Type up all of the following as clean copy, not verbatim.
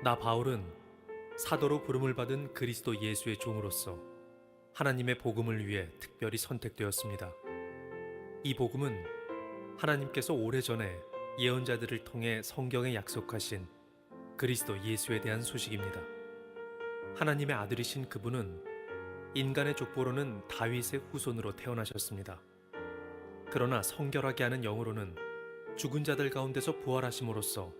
나 바울은 사도로 부름을 받은 그리스도 예수의 종으로서 하나님의 복음을 위해 특별히 선택되었습니다. 이 복음은 하나님께서 오래전에 예언자들을 통해 성경에 약속하신 그리스도 예수에 대한 소식입니다. 하나님의 아들이신 그분은 인간의 족보로는 다윗의 후손으로 태어나셨습니다. 그러나 성결하게 하는 영으로는 죽은 자들 가운데서 부활하심으로써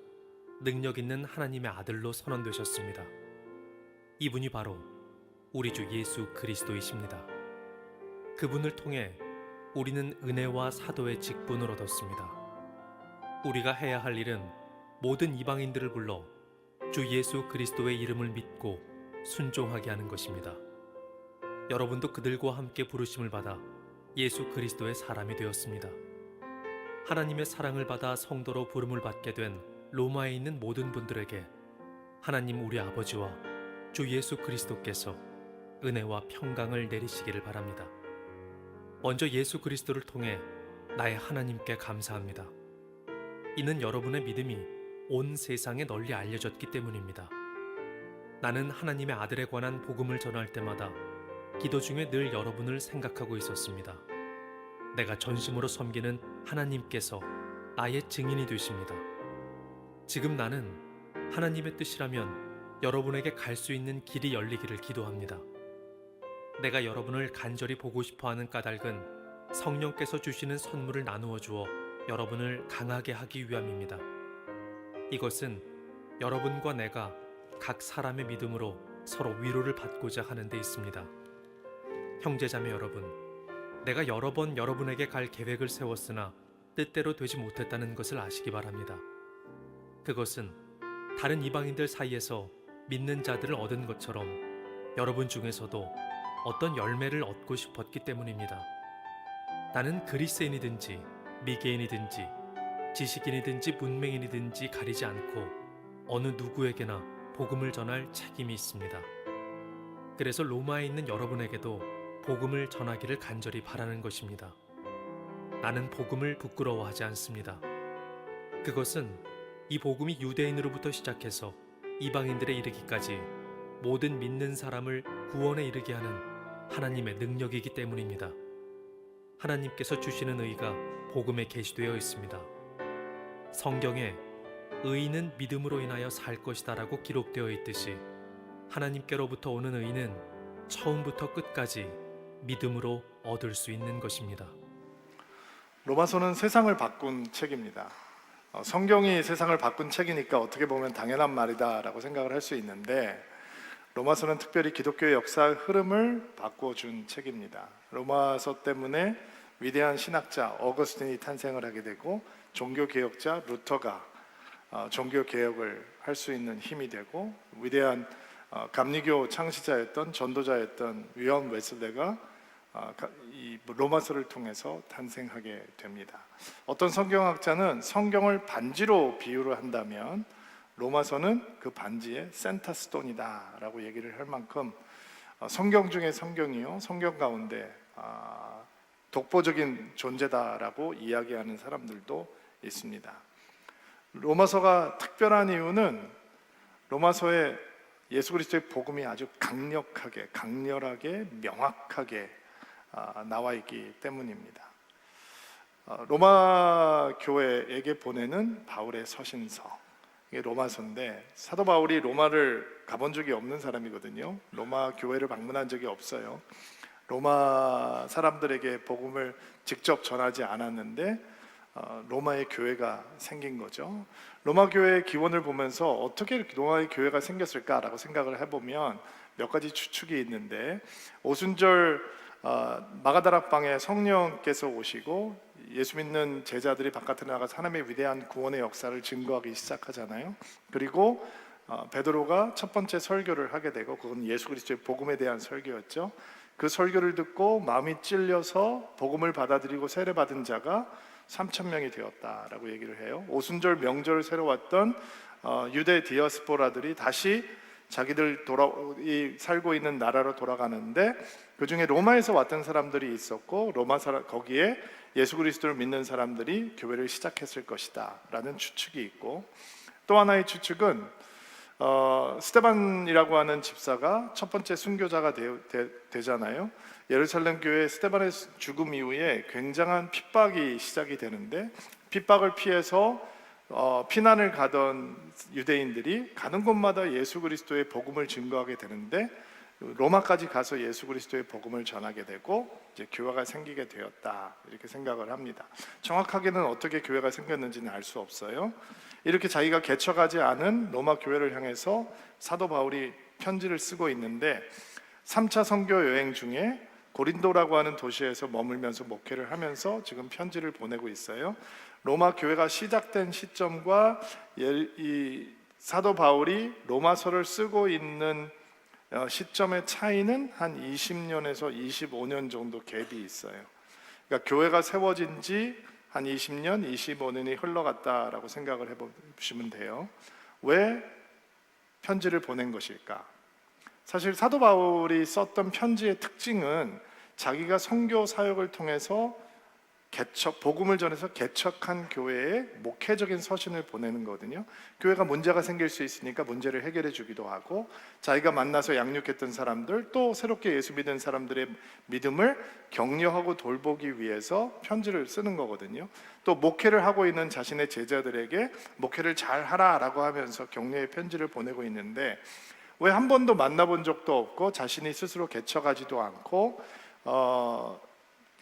능력 있는 하나님의 아들로 선언되셨습니다. 이분이 바로 우리 주 예수 그리스도이십니다. 그분을 통해 우리는 은혜와 사도의 직분을 얻었습니다. 우리가 해야 할 일은 모든 이방인들을 불러 주 예수 그리스도의 이름을 믿고 순종하게 하는 것입니다. 여러분도 그들과 함께 부르심을 받아 예수 그리스도의 사람이 되었습니다. 하나님의 사랑을 받아 성도로 부름을 받게 된 로마에 있는 모든 분들에게 하나님 우리 아버지와 주 예수 그리스도께서 은혜와 평강을 내리시기를 바랍니다. 먼저 예수 그리스도를 통해 나의 하나님께 감사합니다. 이는 여러분의 믿음이 온 세상에 널리 알려졌기 때문입니다. 나는 하나님의 아들에 관한 복음을 전할 때마다 기도 중에 늘 여러분을 생각하고 있었습니다. 내가 전심으로 섬기는 하나님께서 나의 증인이 되십니다. 지금 나는 하나님의 뜻이라면 여러분에게 갈 수 있는 길이 열리기를 기도합니다. 내가 여러분을 간절히 보고 싶어하는 까닭은 성령께서 주시는 선물을 나누어 주어 여러분을 강하게 하기 위함입니다. 이것은 여러분과 내가 각 사람의 믿음으로 서로 위로를 받고자 하는 데 있습니다. 형제자매 여러분, 내가 여러 번 여러분에게 갈 계획을 세웠으나 뜻대로 되지 못했다는 것을 아시기 바랍니다. 그것은 다른 이방인들 사이에서 믿는 자들을 얻은 것처럼 여러분 중에서도 어떤 열매를 얻고 싶었기 때문입니다. 나는 그리스인이든지 미개인이든지 지식인이든지 문맹인이든지 가리지 않고 어느 누구에게나 복음을 전할 책임이 있습니다. 그래서 로마에 있는 여러분에게도 복음을 전하기를 간절히 바라는 것입니다. 나는 복음을 부끄러워하지 않습니다. 그것은 이 복음이 유대인으로부터 시작해서 이방인들에 이르기까지 모든 믿는 사람을 구원에 이르게 하는 하나님의 능력이기 때문입니다. 하나님께서 주시는 의가 복음에 계시되어 있습니다. 성경에 의인은 믿음으로 인하여 살 것이다 라고 기록되어 있듯이 하나님께로부터 오는 의는 처음부터 끝까지 믿음으로 얻을 수 있는 것입니다. 로마서는 세상을 바꾼 책입니다. 성경이 세상을 바꾼 책이니까 어떻게 보면 당연한 말이다 라고 생각을 할 수 있는데, 로마서는 특별히 기독교의 역사의 흐름을 바꿔준 책입니다. 로마서 때문에 위대한 신학자 어거스틴이 탄생을 하게 되고, 종교개혁자 루터가 종교개혁을 할 수 있는 힘이 되고, 위대한 감리교 창시자였던 전도자였던 위엄 웨슬레가 이 로마서를 통해서 탄생하게 됩니다. 어떤 성경학자는 성경을 반지로 비유를 한다면 로마서는 그 반지의 센터스톤이다 라고 얘기를 할 만큼 성경 중에 성경이요, 성경 가운데 독보적인 존재다라고 이야기하는 사람들도 있습니다. 로마서가 특별한 이유는 로마서에 예수 그리스도의 복음이 아주 강력하게, 강렬하게, 명확하게 나와 있기 때문입니다. 로마 교회에게 보내는 바울의 서신서, 이게 로마서인데, 사도 바울이 로마를 가본 적이 없는 사람이거든요. 로마 교회를 방문한 적이 없어요. 로마 사람들에게 복음을 직접 전하지 않았는데 로마의 교회가 생긴 거죠. 로마 교회의 기원을 보면서 어떻게 로마의 교회가 생겼을까라고 생각을 해보면 몇 가지 추측이 있는데, 오순절 마가다락방에 성령께서 오시고 예수 믿는 제자들이 바깥에 나가서 하나님의 위대한 구원의 역사를 증거하기 시작하잖아요. 그리고 베드로가 첫 번째 설교를 하게 되고, 그건 예수 그리스도의 복음에 대한 설교였죠. 그 설교를 듣고 마음이 찔려서 복음을 받아들이고 세례받은 자가 3,000명이 되었다라고 얘기를 해요. 오순절 명절을 새로 왔던 유대 디아스포라들이 다시 자기들 살고 있는 나라로 돌아가는데, 그 중에 로마에서 왔던 사람들이 있었고, 거기에 예수 그리스도를 믿는 사람들이 교회를 시작했을 것이다 라는 추측이 있고, 또 하나의 추측은 스데반이라고 하는 집사가 첫 번째 순교자가 되잖아요. 예루살렘 교회 스데반의 죽음 이후에 굉장한 핍박이 시작이 되는데, 핍박을 피해서 피난을 가던 유대인들이 가는 곳마다 예수 그리스도의 복음을 증거하게 되는데, 로마까지 가서 예수 그리스도의 복음을 전하게 되고 이제 교회가 생기게 되었다, 이렇게 생각을 합니다. 정확하게는 어떻게 교회가 생겼는지는 알 수 없어요. 이렇게 자기가 개척하지 않은 로마 교회를 향해서 사도 바울이 편지를 쓰고 있는데, 3차 선교 여행 중에 고린도라고 하는 도시에서 머물면서 목회를 하면서 지금 편지를 보내고 있어요. 로마 교회가 시작된 시점과 이 사도 바울이 로마서를 쓰고 있는 시점의 차이는 한 20년에서 25년 정도 갭이 있어요. 그러니까 교회가 세워진 지 한 20년, 25년이 흘러갔다라고 생각을 해보시면 돼요. 왜 편지를 보낸 것일까? 사실 사도 바울이 썼던 편지의 특징은 자기가 선교 사역을 통해서 복음을 전해서 개척한 교회에 목회적인 서신을 보내는 거거든요. 교회가 문제가 생길 수 있으니까 문제를 해결해 주기도 하고, 자기가 만나서 양육했던 사람들, 또 새롭게 예수 믿은 사람들의 믿음을 격려하고 돌보기 위해서 편지를 쓰는 거거든요. 또 목회를 하고 있는 자신의 제자들에게 목회를 잘 하라라고 하면서 격려의 편지를 보내고 있는데, 왜 한 번도 만나본 적도 없고 자신이 스스로 개척하지도 않고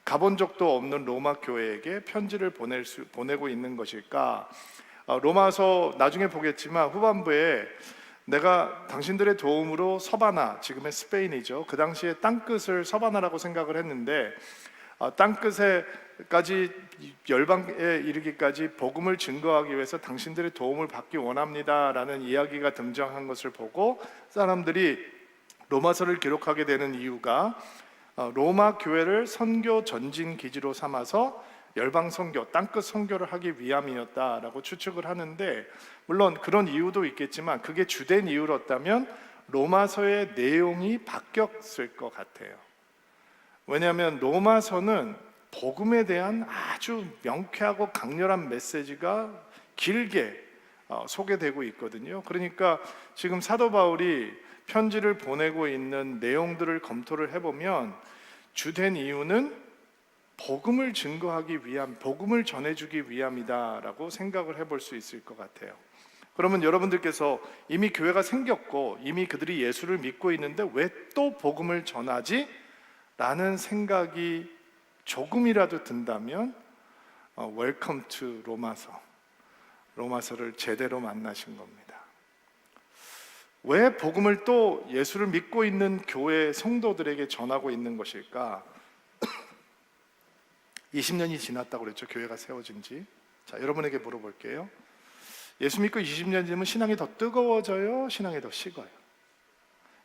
가본 적도 없는 로마 교회에게 편지를 보내고 있는 것일까? 로마서 나중에 보겠지만 후반부에 내가 당신들의 도움으로 서바나, 지금의 스페인이죠, 그 당시에 땅끝을 서바나라고 생각을 했는데, 땅끝에까지 열방에 이르기까지 복음을 증거하기 위해서 당신들의 도움을 받기 원합니다라는 이야기가 등장한 것을 보고 사람들이 로마서를 기록하게 되는 이유가 로마 교회를 선교 전진 기지로 삼아서 열방 선교, 땅끝 선교를 하기 위함이었다라고 추측을 하는데, 물론 그런 이유도 있겠지만 그게 주된 이유였다면 로마서의 내용이 바뀌었을 것 같아요. 왜냐하면 로마서는 복음에 대한 아주 명쾌하고 강렬한 메시지가 길게 소개되고 있거든요. 그러니까 지금 사도 바울이 편지를 보내고 있는 내용들을 검토를 해보면 주된 이유는 복음을 증거하기 위함, 복음을 전해주기 위함이다라고 생각을 해볼 수 있을 것 같아요. 그러면 여러분들께서 이미 교회가 생겼고 이미 그들이 예수를 믿고 있는데 왜 또 복음을 전하지? 라는 생각이 조금이라도 든다면 웰컴 투 로마서를 제대로 만나신 겁니다. 왜 복음을 또 예수를 믿고 있는 교회 성도들에게 전하고 있는 것일까? 20년이 지났다고 그랬죠, 교회가 세워진 지. 자, 여러분에게 물어볼게요. 예수 믿고 20년 지나면 신앙이 더 뜨거워져요? 신앙이 더 식어요?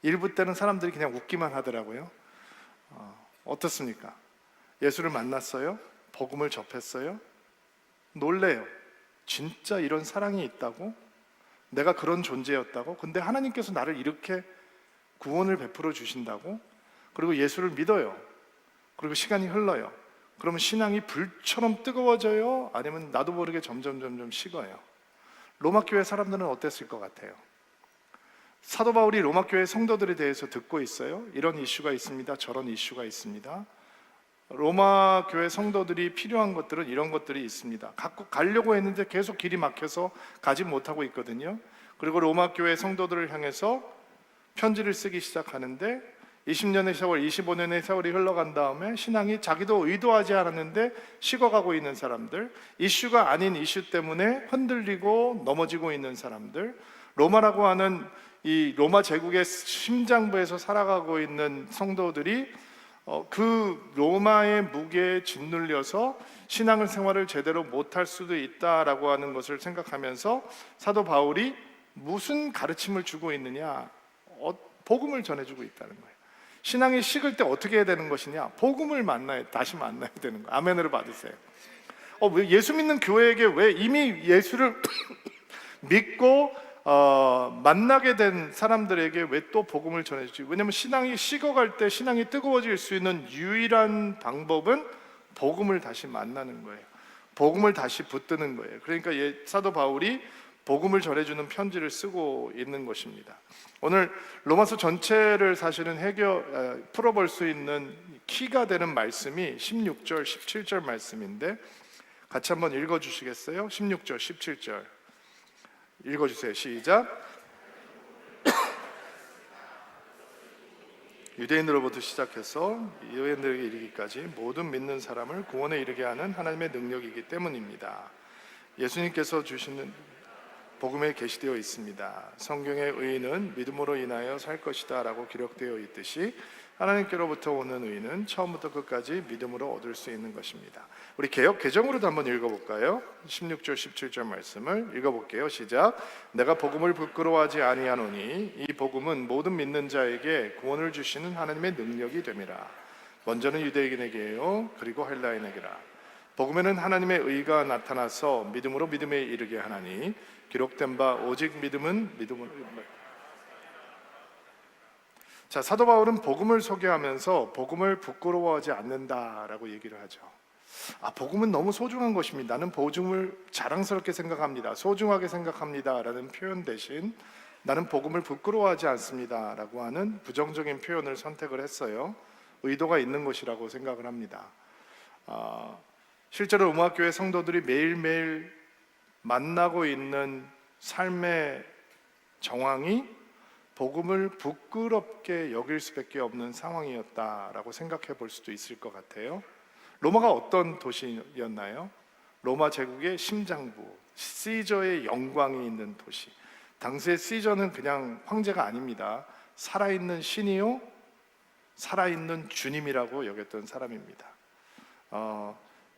일부 때는 사람들이 그냥 웃기만 하더라고요. 어떻습니까? 예수를 만났어요? 복음을 접했어요? 놀래요. 진짜 이런 사랑이 있다고? 내가 그런 존재였다고? 근데 하나님께서 나를 이렇게 구원을 베풀어 주신다고? 그리고 예수를 믿어요. 그리고 시간이 흘러요. 그러면 신앙이 불처럼 뜨거워져요? 아니면 나도 모르게 점점 식어요? 로마 교회 사람들은 어땠을 것 같아요? 사도 바울이 로마 교회 성도들에 대해서 듣고 있어요. 이런 이슈가 있습니다. 저런 이슈가 있습니다. 로마 교회 성도들이 필요한 것들은 이런 것들이 있습니다. 갖고 가려고 했는데 계속 길이 막혀서 가지 못하고 있거든요. 그리고 로마 교회 성도들을 향해서 편지를 쓰기 시작하는데 20년의 세월, 25년의 세월이 흘러간 다음에 신앙이 자기도 의도하지 않았는데 식어가고 있는 사람들, 이슈가 아닌 이슈 때문에 흔들리고 넘어지고 있는 사람들, 로마라고 하는 이 로마 제국의 심장부에서 살아가고 있는 성도들이 그 로마의 무게에 짓눌려서 신앙을 생활을 제대로 못할 수도 있다라고 하는 것을 생각하면서 사도 바울이 무슨 가르침을 주고 있느냐? 복음을 전해주고 있다는 거예요. 신앙이 식을 때 어떻게 해야 되는 것이냐? 복음을 다시 만나야 되는 거예요. 아멘으로 받으세요. 왜 예수 믿는 교회에게 왜 이미 예수를 믿고 만나게 된 사람들에게 왜 또 복음을 전해주지? 왜냐하면 신앙이 식어갈 때 신앙이 뜨거워질 수 있는 유일한 방법은 복음을 다시 만나는 거예요. 복음을 다시 붙드는 거예요. 그러니까 사도 바울이 복음을 전해주는 편지를 쓰고 있는 것입니다. 오늘 로마서 전체를 사실은 풀어볼 수 있는 키가 되는 말씀이 16절, 17절 말씀인데 같이 한번 읽어주시겠어요? 16절, 17절 읽어주세요. 시작. 유대인으로부터 시작해서 이방인들에게 이르기까지 모든 믿는 사람을 구원에 이르게 하는 하나님의 능력이기 때문입니다. 예수님께서 주시는 복음에 게시되어 있습니다. 성경의 의인은 믿음으로 인하여 살 것이다 라고 기록되어 있듯이 하나님께로부터 오는 의인은 처음부터 끝까지 믿음으로 얻을 수 있는 것입니다. 우리 개역 개정으로도 한번 읽어볼까요? 16절 17절 말씀을 읽어볼게요. 시작. 내가 복음을 부끄러워하지 아니하노니 이 복음은 모든 믿는 자에게 구원을 주시는 하나님의 능력이 됨이라. 먼저는 유대인에게요 그리고 헬라인에게라. 복음에는 하나님의 의가 나타나서 믿음으로 믿음에 이르게 하나니 기록된 바 오직 믿음은 믿음으로. 자, 사도 바울은 복음을 소개하면서 복음을 부끄러워하지 않는다라고 얘기를 하죠. 복음은 너무 소중한 것입니다. 나는 복음을 자랑스럽게 생각합니다. 소중하게 생각합니다. 라는 표현 대신 나는 복음을 부끄러워하지 않습니다. 라고 하는 부정적인 표현을 선택을 했어요. 의도가 있는 것이라고 생각을 합니다. 실제로 음악교회 성도들이 매일매일 만나고 있는 삶의 정황이 복음을 부끄럽게 여길 수밖에 없는 상황이었다라고 생각해 볼 수도 있을 것 같아요. 로마가 어떤 도시였나요? 로마 제국의 심장부, 시저의 영광이 있는 도시. 당시의 시저는 그냥 황제가 아닙니다. 살아있는 신이요, 살아있는 주님이라고 여겼던 사람입니다.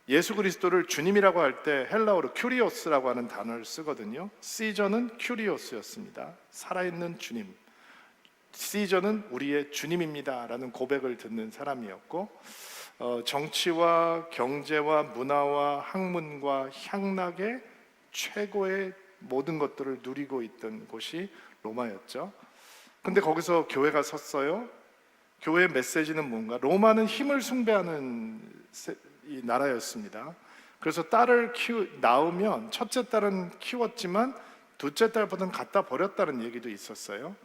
예수 그리스도를 주님이라고 할 때 헬라어로 큐리오스라고 하는 단어를 쓰거든요. 시저는 큐리오스였습니다. 살아있는 주님. 시저는 우리의 주님입니다 라는 고백을 듣는 사람이었고, 정치와 경제와 문화와 학문과 향락의 최고의 모든 것들을 누리고 있던 곳이 로마였죠. 근데 거기서 교회가 섰어요. 교회의 메시지는 뭔가? 로마는 힘을 숭배하는 이 나라였습니다. 그래서 딸을 낳으면 첫째 딸은 키웠지만 둘째 딸보다는 갖다 버렸다는 얘기도 있었어요.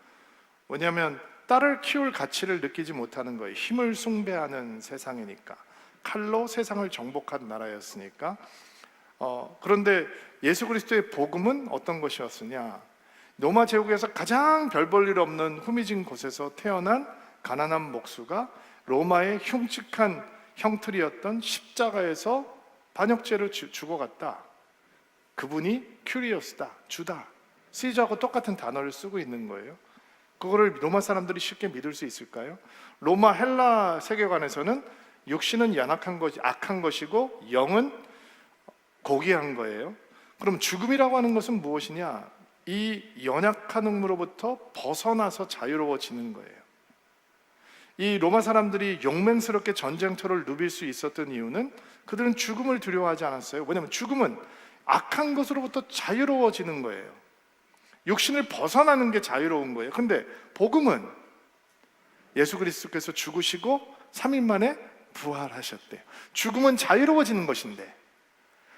왜냐하면 딸을 키울 가치를 느끼지 못하는 거예요. 힘을 숭배하는 세상이니까. 칼로 세상을 정복한 나라였으니까. 그런데 예수 그리스도의 복음은 어떤 것이었으냐? 로마 제국에서 가장 별 볼 일 없는 후미진 곳에서 태어난 가난한 목수가 로마의 흉측한 형틀이었던 십자가에서 반역죄를 죽어갔다. 그분이 큐리오스다, 주다. 시저하고 똑같은 단어를 쓰고 있는 거예요. 그거를 로마 사람들이 쉽게 믿을 수 있을까요? 로마 헬라 세계관에서는 육신은 연약한 것이 악한 것이고 영은 고귀한 거예요. 그럼 죽음이라고 하는 것은 무엇이냐? 이 연약한 음으로부터 벗어나서 자유로워지는 거예요. 이 로마 사람들이 용맹스럽게 전쟁터를 누빌 수 있었던 이유는 그들은 죽음을 두려워하지 않았어요. 왜냐하면 죽음은 악한 것으로부터 자유로워지는 거예요. 육신을 벗어나는 게 자유로운 거예요. 근데 복음은 예수 그리스도께서 죽으시고 3일 만에 부활하셨대요. 죽음은 자유로워지는 것인데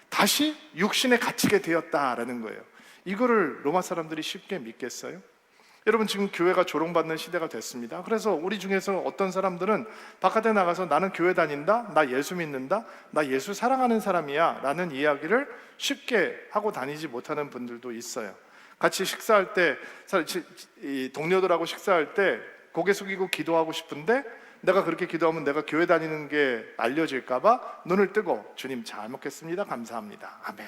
다시 육신에 갇히게 되었다라는 거예요. 이거를 로마 사람들이 쉽게 믿겠어요? 여러분, 지금 교회가 조롱받는 시대가 됐습니다. 그래서 우리 중에서 어떤 사람들은 바깥에 나가서 나는 교회 다닌다, 나 예수 믿는다, 나 예수 사랑하는 사람이야 라는 이야기를 쉽게 하고 다니지 못하는 분들도 있어요. 같이 식사할 때, 동료들하고 식사할 때 고개 숙이고 기도하고 싶은데 내가 그렇게 기도하면 내가 교회 다니는 게 알려질까 봐 눈을 뜨고 주님 잘 먹겠습니다, 감사합니다, 아멘.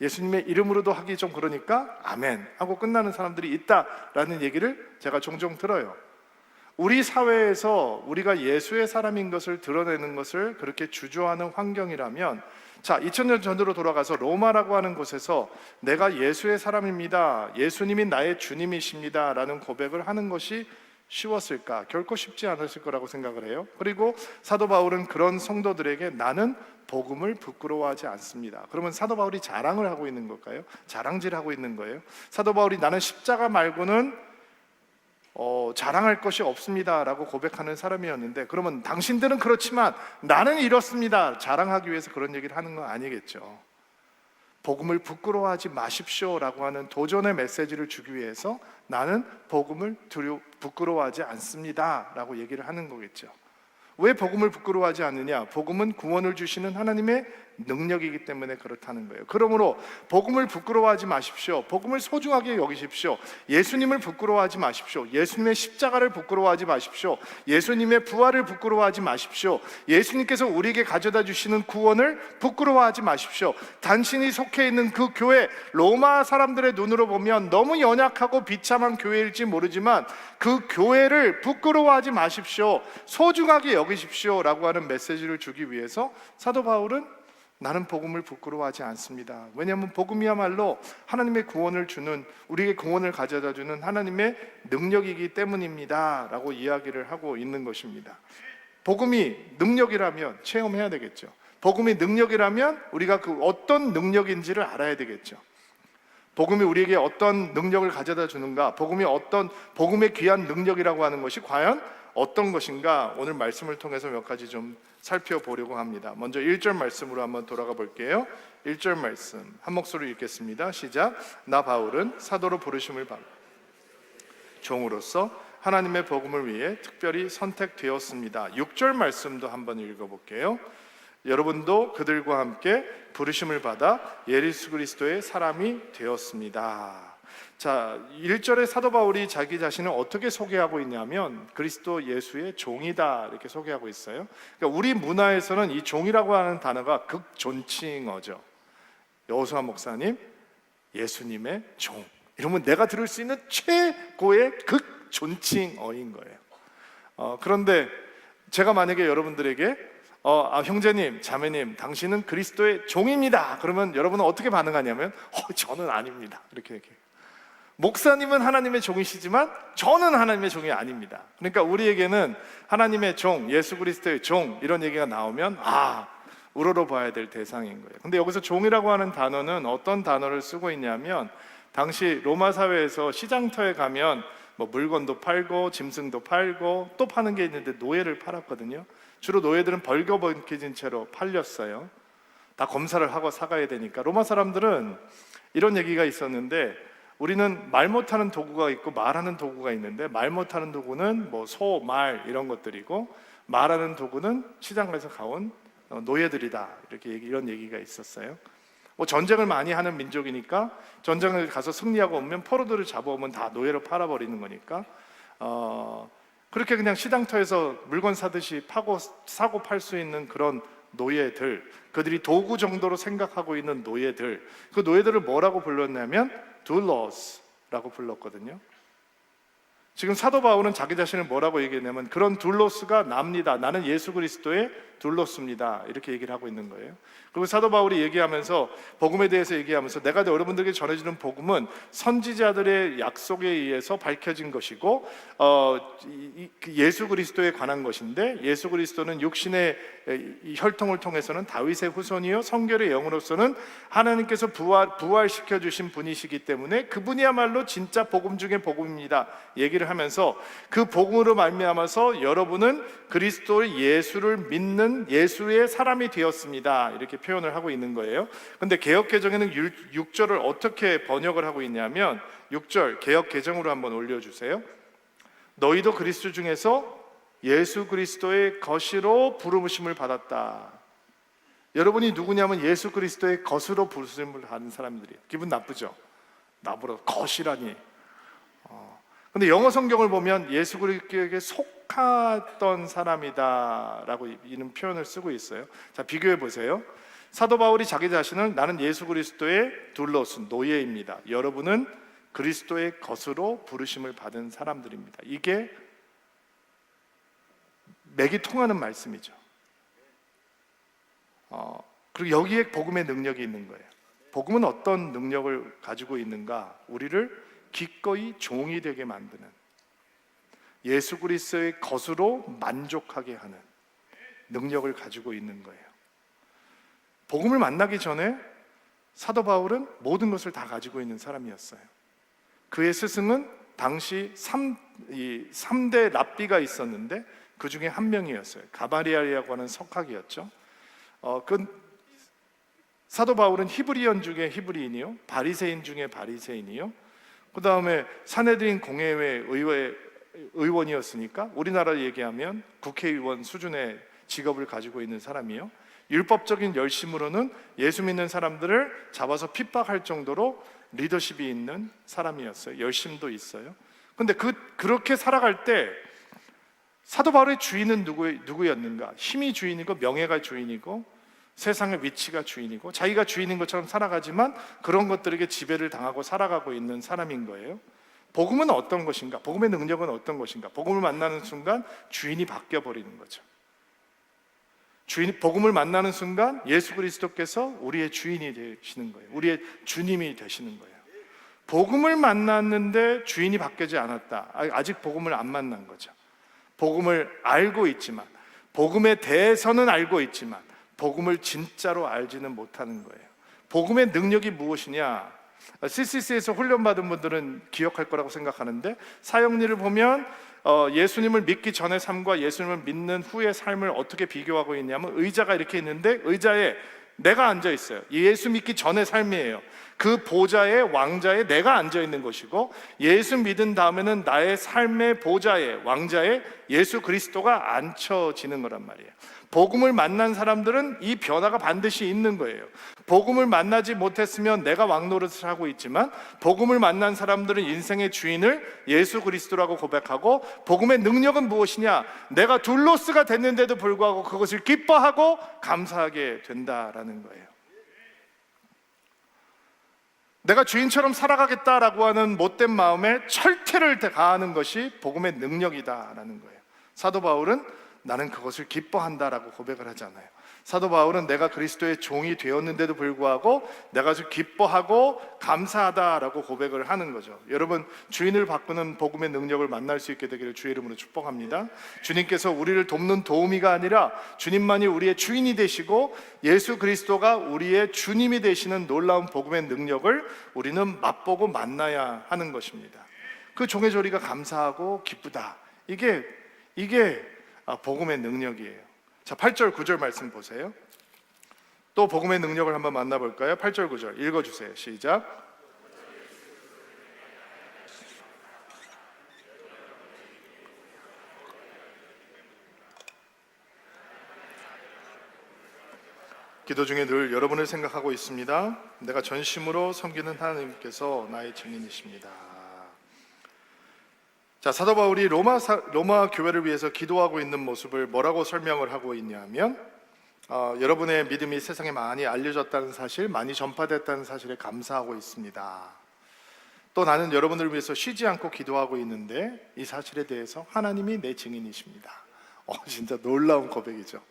예수님의 이름으로도 하기 좀 그러니까 아멘 하고 끝나는 사람들이 있다라는 얘기를 제가 종종 들어요. 우리 사회에서 우리가 예수의 사람인 것을 드러내는 것을 그렇게 주저하는 환경이라면, 자, 2000년 전으로 돌아가서 로마라고 하는 곳에서 내가 예수의 사람입니다, 예수님이 나의 주님이십니다 라는 고백을 하는 것이 쉬웠을까? 결코 쉽지 않았을 거라고 생각을 해요. 그리고 사도 바울은 그런 성도들에게 나는 복음을 부끄러워하지 않습니다. 그러면 사도 바울이 자랑을 하고 있는 걸까요? 자랑질하고 있는 거예요? 사도 바울이 나는 십자가 말고는 자랑할 것이 없습니다 라고 고백하는 사람이었는데, 그러면 당신들은 그렇지만 나는 이렇습니다 자랑하기 위해서 그런 얘기를 하는 건 아니겠죠. 복음을 부끄러워하지 마십시오라고 하는 도전의 메시지를 주기 위해서 나는 복음을 부끄러워하지 않습니다라고 얘기를 하는 거겠죠. 왜 복음을 부끄러워하지 않느냐? 복음은 구원을 주시는 하나님의 능력이기 때문에 그렇다는 거예요. 그러므로 복음을 부끄러워하지 마십시오. 복음을 소중하게 여기십시오. 예수님을 부끄러워하지 마십시오. 예수님의 십자가를 부끄러워하지 마십시오. 예수님의 부활을 부끄러워하지 마십시오. 예수님께서 우리에게 가져다 주시는 구원을 부끄러워하지 마십시오. 당신이 속해 있는 그 교회, 로마 사람들의 눈으로 보면 너무 연약하고 비참한 교회일지 모르지만 그 교회를 부끄러워하지 마십시오. 소중하게 여기십시오 라고 하는 메시지를 주기 위해서 사도 바울은 나는 복음을 부끄러워하지 않습니다. 왜냐하면 복음이야말로 하나님의 구원을 주는, 우리에게 구원을 가져다 주는 하나님의 능력이기 때문입니다 라고 이야기를 하고 있는 것입니다. 복음이 능력이라면 체험해야 되겠죠. 복음이 능력이라면 우리가 그 어떤 능력인지를 알아야 되겠죠. 복음이 우리에게 어떤 능력을 가져다 주는가, 복음의 귀한 능력이라고 하는 것이 과연 어떤 것인가, 오늘 말씀을 통해서 몇 가지 좀 살펴보려고 합니다. 먼저 1절 말씀으로 한번 돌아가 볼게요. 1절 말씀 한 목소리로 읽겠습니다. 시작. 나 바울은 사도로 부르심을 받은 종으로서 하나님의 복음을 위해 특별히 선택되었습니다. 6절 말씀도 한번 읽어볼게요. 여러분도 그들과 함께 부르심을 받아 예수 그리스도의 사람이 되었습니다. 자, 1절에 사도 바울이 자기 자신을 어떻게 소개하고 있냐면 그리스도 예수의 종이다 이렇게 소개하고 있어요. 그러니까 우리 문화에서는 이 종이라고 하는 단어가 극존칭어죠. 여호수아 목사님, 예수님의 종, 이러면 내가 들을 수 있는 최고의 극존칭어인 거예요. 그런데 제가 만약에 여러분들에게 형제님, 자매님, 당신은 그리스도의 종입니다. 그러면 여러분은 어떻게 반응하냐면 저는 아닙니다. 이렇게 얘기해요. 목사님은 하나님의 종이시지만 저는 하나님의 종이 아닙니다. 그러니까 우리에게는 하나님의 종, 예수 그리스도의 종 이런 얘기가 나오면 우러러봐야 될 대상인 거예요. 근데 여기서 종이라고 하는 단어는 어떤 단어를 쓰고 있냐면 당시 로마 사회에서 시장터에 가면 뭐 물건도 팔고 짐승도 팔고 또 파는 게 있는데 노예를 팔았거든요. 주로 노예들은 벌거벗겨진 채로 팔렸어요. 다 검사를 하고 사가야 되니까. 로마 사람들은 이런 얘기가 있었는데 우리는 말 못하는 도구가 있고 말하는 도구가 있는데 말 못하는 도구는 뭐 소, 말 이런 것들이고 말하는 도구는 시장에서 가온 노예들이다. 이런 얘기가 있었어요. 뭐 전쟁을 많이 하는 민족이니까 전쟁을 가서 승리하고 오면 포로들을 잡아오면 다 노예로 팔아버리는 거니까 그렇게 그냥 시장터에서 물건 사듯이 사고 팔 수 있는 그런 노예들, 그들이 도구 정도로 생각하고 있는 노예들, 그 노예들을 뭐라고 불렀냐면 둘로스라고 불렀거든요. 지금 사도 바울은 자기 자신을 뭐라고 얘기했냐면 그런 둘로스가 납니다. 나는 예수 그리스도의 둘로스입니다. 이렇게 얘기를 하고 있는 거예요. 그리고 사도 바울이 얘기하면서 복음에 대해서 얘기하면서 내가 여러분들에게 전해주는 복음은 선지자들의 약속에 의해서 밝혀진 것이고 예수 그리스도에 관한 것인데 예수 그리스도는 육신의 혈통을 통해서는 다윗의 후손이요 성결의 영으로서는 하나님께서 부활시켜 주신 분이시기 때문에 그분이야말로 진짜 복음 중의 복음입니다. 얘기를 하면서 그 복음으로 말미암아서 여러분은 그리스도 예수를 믿는 예수의 사람이 되었습니다. 이렇게 표현을 하고 있는 거예요. 근데 개역개정에는 6절을 어떻게 번역을 하고 있냐면 6절 개역개정으로 한번 올려주세요. 너희도 그리스도 중에서 예수 그리스도의 것이로 부르심을 받았다. 여러분이 누구냐면 예수 그리스도의 것으로 부르심을 받은 사람들이에요. 기분 나쁘죠? 나보다 것이라니. 근데 영어 성경을 보면 예수 그리스도에게 속하던 사람이다라고 이런 표현을 쓰고 있어요. 자, 비교해 보세요. 사도 바울이 자기 자신을 나는 예수 그리스도의 둘로스 노예입니다. 여러분은 그리스도의 것으로 부르심을 받은 사람들입니다. 이게 맥이 통하는 말씀이죠. 그리고 여기에 복음의 능력이 있는 거예요. 복음은 어떤 능력을 가지고 있는가? 우리를 기꺼이 종이 되게 만드는, 예수 그리스도의 것으로 만족하게 하는 능력을 가지고 있는 거예요. 복음을 만나기 전에 사도 바울은 모든 것을 다 가지고 있는 사람이었어요. 그의 스승은 당시 3대 랍비가 있었는데 그 중에 한 명이었어요. 가마리엘이라고 하는 석학이었죠. 사도 바울은 히브리언 중에 히브리인이요, 바리새인 중에 바리새인이요, 그 다음에 사내들인 공회의 의원이었으니까 우리나라 얘기하면 국회의원 수준의 직업을 가지고 있는 사람이요, 율법적인 열심으로는 예수 믿는 사람들을 잡아서 핍박할 정도로 리더십이 있는 사람이었어요. 열심도 있어요. 근데 그렇게 살아갈 때 사도 바울의 주인은 누구였는가? 힘이 주인이고 명예가 주인이고 세상의 위치가 주인이고 자기가 주인인 것처럼 살아가지만 그런 것들에게 지배를 당하고 살아가고 있는 사람인 거예요. 복음은 어떤 것인가? 복음의 능력은 어떤 것인가? 복음을 만나는 순간 주인이 바뀌어 버리는 거죠. 복음을 만나는 순간 예수 그리스도께서 우리의 주인이 되시는 거예요. 우리의 주님이 되시는 거예요. 복음을 만났는데 주인이 바뀌지 않았다. 아직 복음을 안 만난 거죠. 복음을 알고 있지만, 복음에 대해서는 알고 있지만 복음을 진짜로 알지는 못하는 거예요. 복음의 능력이 무엇이냐? CCC에서 훈련받은 분들은 기억할 거라고 생각하는데, 사역리를 보면 예수님을 믿기 전의 삶과 예수님을 믿는 후의 삶을 어떻게 비교하고 있냐면, 의자가 이렇게 있는데 의자에 내가 앉아 있어요. 예수 믿기 전의 삶이에요. 그 보좌에, 왕자에 내가 앉아 있는 것이고, 예수 믿은 다음에는 나의 삶의 보좌에, 왕자에 예수 그리스도가 앉혀지는 거란 말이에요. 복음을 만난 사람들은 이 변화가 반드시 있는 거예요. 복음을 만나지 못했으면 내가 왕노릇을 하고 있지만, 복음을 만난 사람들은 인생의 주인을 예수 그리스도라고 고백하고, 복음의 능력은 무엇이냐? 내가 둘로스가 됐는데도 불구하고 그것을 기뻐하고 감사하게 된다라는 거예요. 내가 주인처럼 살아가겠다라고 하는 못된 마음에 철퇴를 가하는 것이 복음의 능력이다라는 거예요. 사도 바울은 나는 그것을 기뻐한다라고 고백을 하잖아요. 사도 바울은 내가 그리스도의 종이 되었는데도 불구하고 내가 아주 기뻐하고 감사하다라고 고백을 하는 거죠. 여러분, 주인을 바꾸는 복음의 능력을 만날 수 있게 되기를 주의 이름으로 축복합니다. 주님께서 우리를 돕는 도우미가 아니라 주님만이 우리의 주인이 되시고 예수 그리스도가 우리의 주님이 되시는 놀라운 복음의 능력을 우리는 맛보고 만나야 하는 것입니다. 그 종의 조리가 감사하고 기쁘다. 이게 복음의 능력이에요. 자, 8절 9절 말씀 보세요. 또 복음의 능력을 한번 만나볼까요? 8절 9절 읽어주세요. 시작. 기도 중에 늘 여러분을 생각하고 있습니다. 내가 전심으로 섬기는 하나님께서 나의 증인이십니다. 자, 사도 바울이 로마 교회를 위해서 기도하고 있는 모습을 뭐라고 설명을 하고 있냐면, 여러분의 믿음이 세상에 많이 알려졌다는 사실, 많이 전파됐다는 사실에 감사하고 있습니다. 또 나는 여러분을 위해서 쉬지 않고 기도하고 있는데 이 사실에 대해서 하나님이 내 증인이십니다. 진짜 놀라운 고백이죠.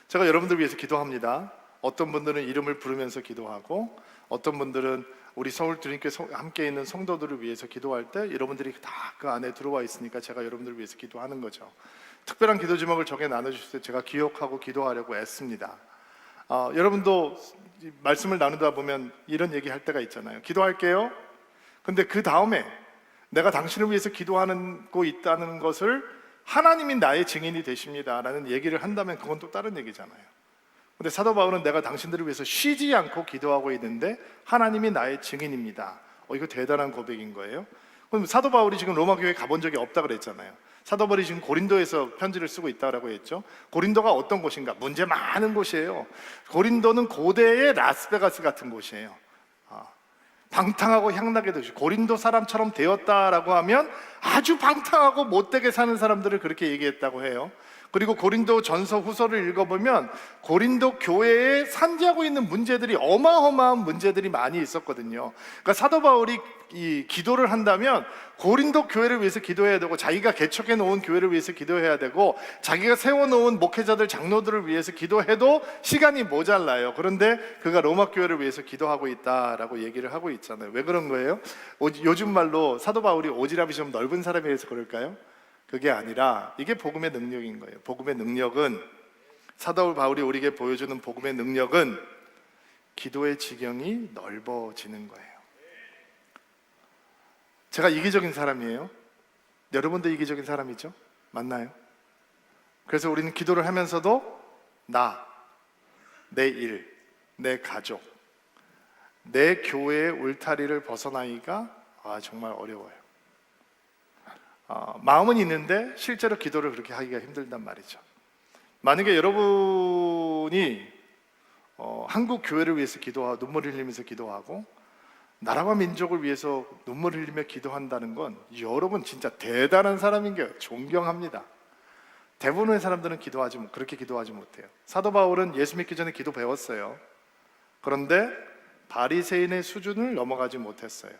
제가 여러분들 위해서 기도합니다. 어떤 분들은 이름을 부르면서 기도하고, 어떤 분들은 우리 서울 주님께 함께 있는 성도들을 위해서 기도할 때 여러분들이 다 그 안에 들어와 있으니까 제가 여러분들을 위해서 기도하는 거죠. 특별한 기도 제목을 적게 나눠주실 때 제가 기억하고 기도하려고 애씁니다. 여러분도 말씀을 나누다 보면 이런 얘기 할 때가 있잖아요. 기도할게요. 근데 그 다음에 내가 당신을 위해서 기도하고 있다는 것을 하나님이 나의 증인이 되십니다 라는 얘기를 한다면 그건 또 다른 얘기잖아요. 근데 사도 바울은 내가 당신들을 위해서 쉬지 않고 기도하고 있는데 하나님이 나의 증인입니다. 이거 대단한 고백인 거예요. 그럼 사도 바울이 지금 로마 교회에 가본 적이 없다 그랬잖아요. 사도 바울이 지금 고린도에서 편지를 쓰고 있다고 했죠. 고린도가 어떤 곳인가? 문제 많은 곳이에요. 고린도는 고대의 라스베가스 같은 곳이에요. 방탕하고 향락의 도시. 고린도 사람처럼 되었다라고 하면 아주 방탕하고 못되게 사는 사람들을 그렇게 얘기했다고 해요. 그리고 고린도 전서 후서를 읽어보면 고린도 교회에 산지하고 있는 문제들이 어마어마한 문제들이 많이 있었거든요. 그러니까 사도 바울이 이 기도를 한다면 고린도 교회를 위해서 기도해야 되고, 자기가 개척해 놓은 교회를 위해서 기도해야 되고, 자기가 세워놓은 목회자들 장로들을 위해서 기도해도 시간이 모자라요. 그런데 그가 로마 교회를 위해서 기도하고 있다라고 얘기를 하고 있잖아요. 왜 그런 거예요? 요즘 말로 사도 바울이 오지랖이 좀 넓은 사람이라서 그럴까요? 그게 아니라 이게 복음의 능력인 거예요. 복음의 능력은, 사도 바울이 우리에게 보여주는 복음의 능력은 기도의 지경이 넓어지는 거예요. 제가 이기적인 사람이에요. 여러분도 이기적인 사람이죠? 맞나요? 그래서 우리는 기도를 하면서도 나, 내 일, 내 가족, 내 교회의 울타리를 벗어나기가 정말 어려워요. 마음은 있는데 실제로 기도를 그렇게 하기가 힘들단 말이죠. 만약에 여러분이 한국 교회를 위해서 기도하고 눈물을 흘리면서 기도하고 나라와 민족을 위해서 눈물을 흘리며 기도한다는 건 여러분 진짜 대단한 사람인 게 존경합니다. 대부분의 사람들은 그렇게 기도하지 못해요. 사도 바울은 예수 믿기 전에 기도 배웠어요. 그런데 바리새인의 수준을 넘어가지 못했어요.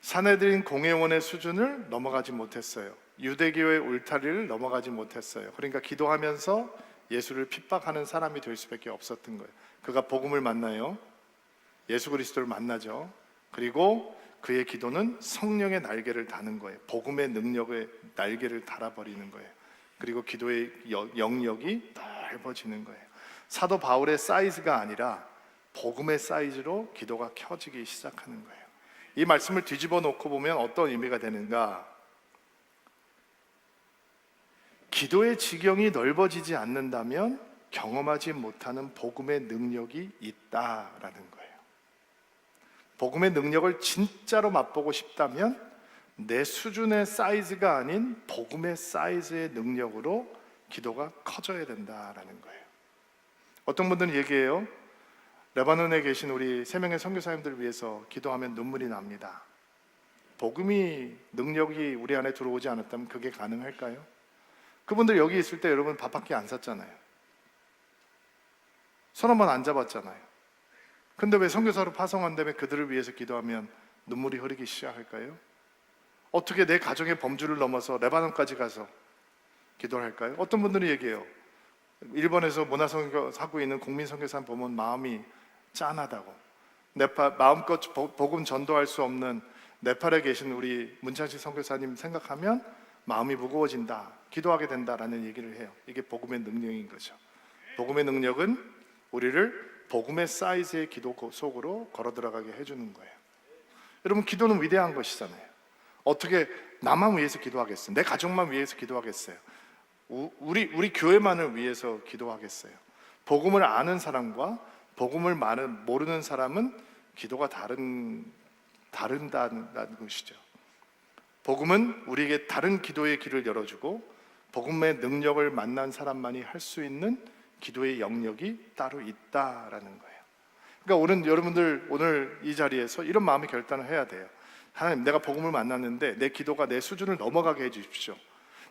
사내들인 공회원의 수준을 넘어가지 못했어요. 유대교의 울타리를 넘어가지 못했어요. 그러니까 기도하면서 예수를 핍박하는 사람이 될 수밖에 없었던 거예요. 그가 복음을 만나요. 예수 그리스도를 만나죠. 그리고 그의 기도는 성령의 날개를 다는 거예요. 복음의 능력의 날개를 달아버리는 거예요. 그리고 기도의 영역이 넓어지는 거예요. 사도 바울의 사이즈가 아니라 복음의 사이즈로 기도가 켜지기 시작하는 거예요. 이 말씀을 뒤집어 놓고 보면 어떤 의미가 되는가? 기도의 지경이 넓어지지 않는다면 경험하지 못하는 복음의 능력이 있다라는 거예요. 복음의 능력을 진짜로 맛보고 싶다면 내 수준의 사이즈가 아닌 복음의 사이즈의 능력으로 기도가 커져야 된다라는 거예요. 어떤 분들은 얘기해요. 레바논에 계신 우리 3명의 선교사님들을 위해서 기도하면 눈물이 납니다. 복음이 능력이 우리 안에 들어오지 않았다면 그게 가능할까요? 그분들 여기 있을 때 여러분 밥 한 끼 안 샀잖아요. 손 한 번 안 잡았잖아요. 근데 왜 선교사로 파송한 다음에 그들을 위해서 기도하면 눈물이 흐르기 시작할까요? 어떻게 내 가정의 범주를 넘어서 레바논까지 가서 기도를 할까요? 어떤 분들은 얘기해요. 일본에서 문화선교 하고 있는 국민선교사님 보면 마음이 짠하다고. 마음껏 복음 전도할 수 없는 네팔에 계신 우리 문찬식 선교사님 생각하면 마음이 무거워진다, 기도하게 된다라는 얘기를 해요. 이게 복음의 능력인 거죠. 복음의 능력은 우리를 복음의 사이즈의 기도 속으로 걸어 들어가게 해주는 거예요. 여러분, 기도는 위대한 것이잖아요. 어떻게 나만 위해서 기도하겠어요? 내 가족만 위해서 기도하겠어요? 우리 교회만을 위해서 기도하겠어요? 복음을 아는 사람과 복음을 모르는 사람은 기도가 다른다는 것이죠. 복음은 우리에게 다른 기도의 길을 열어주고 복음의 능력을 만난 사람만이 할 수 있는 기도의 영역이 따로 있다라는 거예요. 그러니까 여러분들 오늘 이 자리에서 이런 마음의 결단을 해야 돼요. 하나님, 내가 복음을 만났는데 내 기도가 내 수준을 넘어가게 해주십시오.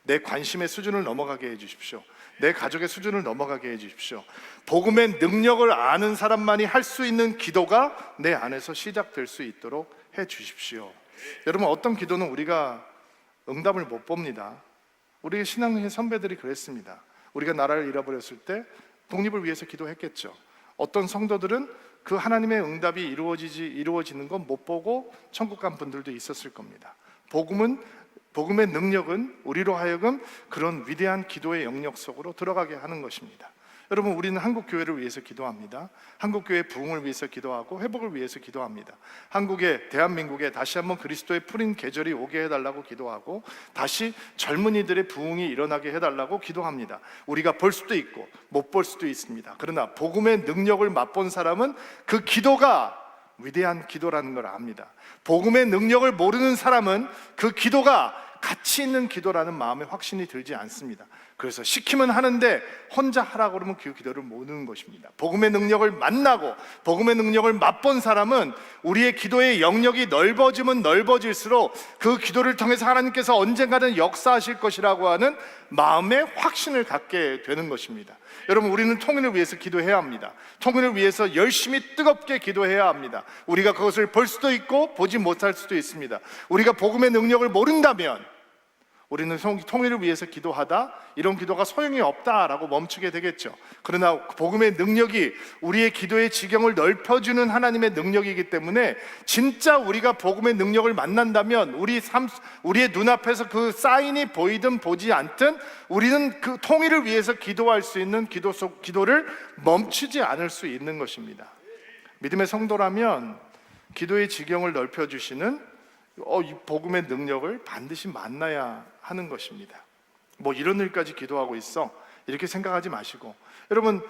내 관심의 수준을 넘어가게 해주십시오. 내 가족의 수준을 넘어가게 해주십시오. 복음의 능력을 아는 사람만이 할 수 있는 기도가 내 안에서 시작될 수 있도록 해주십시오. 여러분, 어떤 기도는 우리가 응답을 못 봅니다. 우리 신앙의 선배들이 그랬습니다. 우리가 나라를 잃어버렸을 때 독립을 위해서 기도했겠죠. 어떤 성도들은 그 하나님의 응답이 이루어지는 건 못 보고 천국 간 분들도 있었을 겁니다. 복음의 능력은 우리로 하여금 그런 위대한 기도의 영역 속으로 들어가게 하는 것입니다. 여러분, 우리는 한국 교회를 위해서 기도합니다. 한국 교회의 부흥을 위해서 기도하고 회복을 위해서 기도합니다. 대한민국에 다시 한번 그리스도의 푸른 계절이 오게 해달라고 기도하고 다시 젊은이들의 부흥이 일어나게 해달라고 기도합니다. 우리가 볼 수도 있고 못 볼 수도 있습니다. 그러나 복음의 능력을 맛본 사람은 그 기도가 위대한 기도라는 걸 압니다. 복음의 능력을 모르는 사람은 그 기도가 가치 있는 기도라는 마음에 확신이 들지 않습니다. 그래서 시키면 하는데 혼자 하라고 그러면 그 기도를 모르는 것입니다. 복음의 능력을 만나고 복음의 능력을 맛본 사람은 우리의 기도의 영역이 넓어지면 넓어질수록 그 기도를 통해서 하나님께서 언젠가는 역사하실 것이라고 하는 마음의 확신을 갖게 되는 것입니다. 여러분, 우리는 통일을 위해서 기도해야 합니다. 통일을 위해서 열심히 뜨겁게 기도해야 합니다. 우리가 그것을 볼 수도 있고 보지 못할 수도 있습니다. 우리가 복음의 능력을 모른다면 우리는 통일을 위해서 기도하다 이런 기도가 소용이 없다라고 멈추게 되겠죠. 그러나 복음의 능력이 우리의 기도의 지경을 넓혀주는 하나님의 능력이기 때문에 진짜 우리가 복음의 능력을 만난다면 우리의 눈앞에서 그 사인이 보이든 보지 않든 우리는 그 통일을 위해서 기도할 수 있는 기도를 멈추지 않을 수 있는 것입니다. 믿음의 성도라면 기도의 지경을 넓혀주시는 이 복음의 능력을 반드시 만나야 하는 것입니다. 뭐 이런 일까지 기도하고 있어, 이렇게 생각하지 마시고 여러분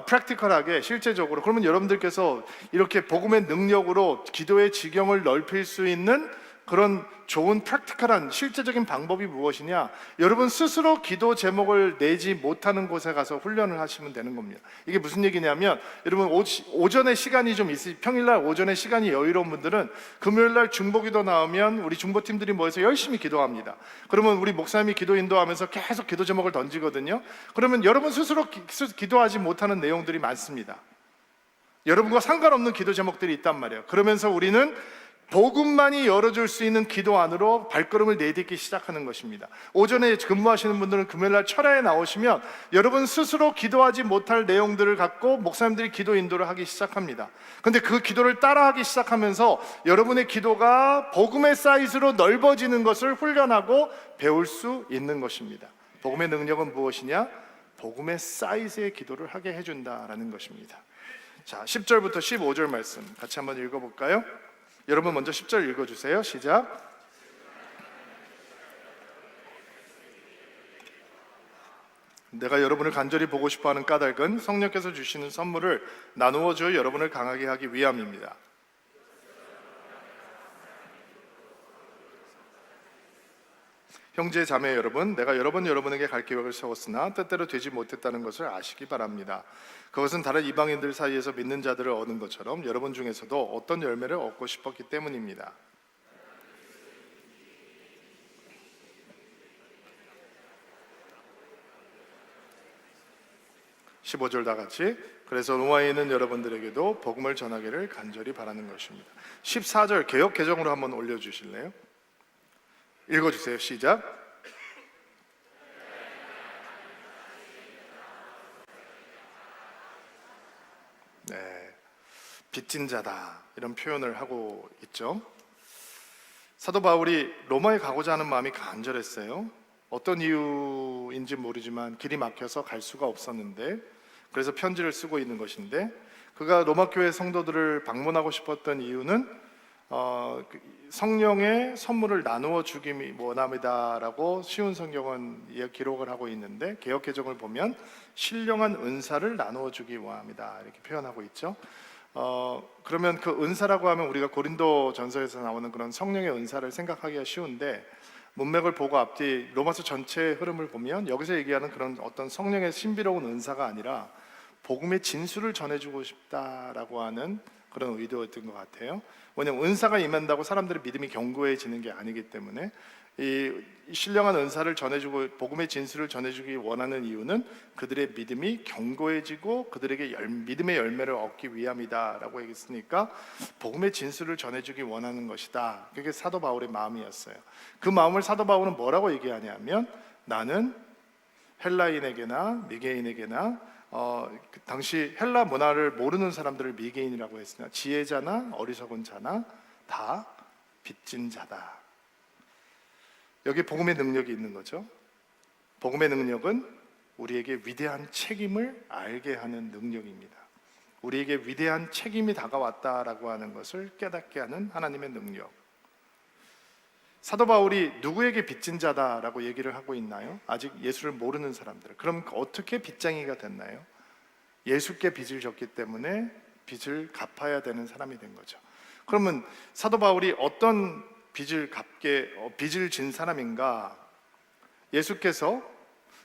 프랙티컬하게 실제적으로 그러면 여러분들께서 이렇게 복음의 능력으로 기도의 지경을 넓힐 수 있는 그런 좋은 프랙티컬한 실제적인 방법이 무엇이냐? 여러분 스스로 기도 제목을 내지 못하는 곳에 가서 훈련을 하시면 되는 겁니다. 이게 무슨 얘기냐면 여러분 오전에 시간이 좀 있으시 평일날 오전에 시간이 여유로운 분들은 금요일날 중보기도 나오면 우리 중보팀들이 모여서 열심히 기도합니다. 그러면 우리 목사님이 기도 인도하면서 계속 기도 제목을 던지거든요. 그러면 여러분 스스로 기도하지 못하는 내용들이 많습니다. 여러분과 상관없는 기도 제목들이 있단 말이에요. 그러면서 우리는 복음만이 열어줄 수 있는 기도 안으로 발걸음을 내딛기 시작하는 것입니다. 오전에 근무하시는 분들은 금요일날 철야에 나오시면 여러분 스스로 기도하지 못할 내용들을 갖고 목사님들이 기도 인도를 하기 시작합니다. 근데 그 기도를 따라하기 시작하면서 여러분의 기도가 복음의 사이즈로 넓어지는 것을 훈련하고 배울 수 있는 것입니다. 복음의 능력은 무엇이냐? 복음의 사이즈의 기도를 하게 해준다라는 것입니다. 자, 10절부터 15절 말씀 같이 한번 읽어볼까요? 여러분 먼저 10절 읽어주세요. 시작. 내가 여러분을 간절히 보고 싶어하는 까닭은 성령께서 주시는 선물을 나누어 주어 여러분을 강하게 하기 위함입니다. 형제 자매 여러분, 내가 여러 번 여러분에게 갈 계획을 세웠으나 뜻대로 되지 못했다는 것을 아시기 바랍니다. 그것은 다른 이방인들 사이에서 믿는 자들을 얻은 것처럼 여러분 중에서도 어떤 열매를 얻고 싶었기 때문입니다. (15절) 다 같이. 그래서 로마에 있는 여러분들에게도 복음을 전하기를 간절히 바라는 것입니다. (14절) 개역 개정으로 한번 올려주실래요? 읽어주세요. 시작. 네, 빚진 자다 이런 표현을 하고 있죠. 사도 바울이 로마에 가고자 하는 마음이 간절했어요. 어떤 이유인지 모르지만 길이 막혀서 갈 수가 없었는데 그래서 편지를 쓰고 있는 것인데 그가 로마 교회 성도들을 방문하고 싶었던 이유는 성령의 선물을 나누어 주기 원합니다라고 쉬운 성경은 기록을 하고 있는데 개역 개정을 보면 신령한 은사를 나누어 주기 원합니다 이렇게 표현하고 있죠. 그러면 그 은사라고 하면 우리가 고린도 전서에서 나오는 그런 성령의 은사를 생각하기가 쉬운데 문맥을 보고 앞뒤 로마서 전체의 흐름을 보면 여기서 얘기하는 그런 어떤 성령의 신비로운 은사가 아니라 복음의 진수를 전해주고 싶다라고 하는 그런 의도였던 것 같아요. 왜냐하면 은사가 임한다고 사람들의 믿음이 견고해지는 게 아니기 때문에 이 신령한 은사를 전해주고 복음의 진수를 전해주기 원하는 이유는 그들의 믿음이 견고해지고 그들에게 믿음의 열매를 얻기 위함이다라고 얘기했으니까 복음의 진수를 전해주기 원하는 것이다. 그게 사도 바울의 마음이었어요. 그 마음을 사도 바울은 뭐라고 얘기하냐면 나는 헬라인에게나 미개인에게나 그 당시 헬라 문화를 모르는 사람들을 미개인이라고 했으나 지혜자나 어리석은 자나 다 빚진 자다. 여기 복음의 능력이 있는 거죠. 복음의 능력은 우리에게 위대한 책임을 알게 하는 능력입니다. 우리에게 위대한 책임이 다가왔다라고 하는 것을 깨닫게 하는 하나님의 능력. 사도 바울이 누구에게 빚진 자다라고 얘기를 하고 있나요? 아직 예수를 모르는 사람들. 그럼 어떻게 빚쟁이가 됐나요? 예수께 빚을 졌기 때문에 빚을 갚아야 되는 사람이 된 거죠. 그러면 사도 바울이 어떤 빚을 진 사람인가? 예수께서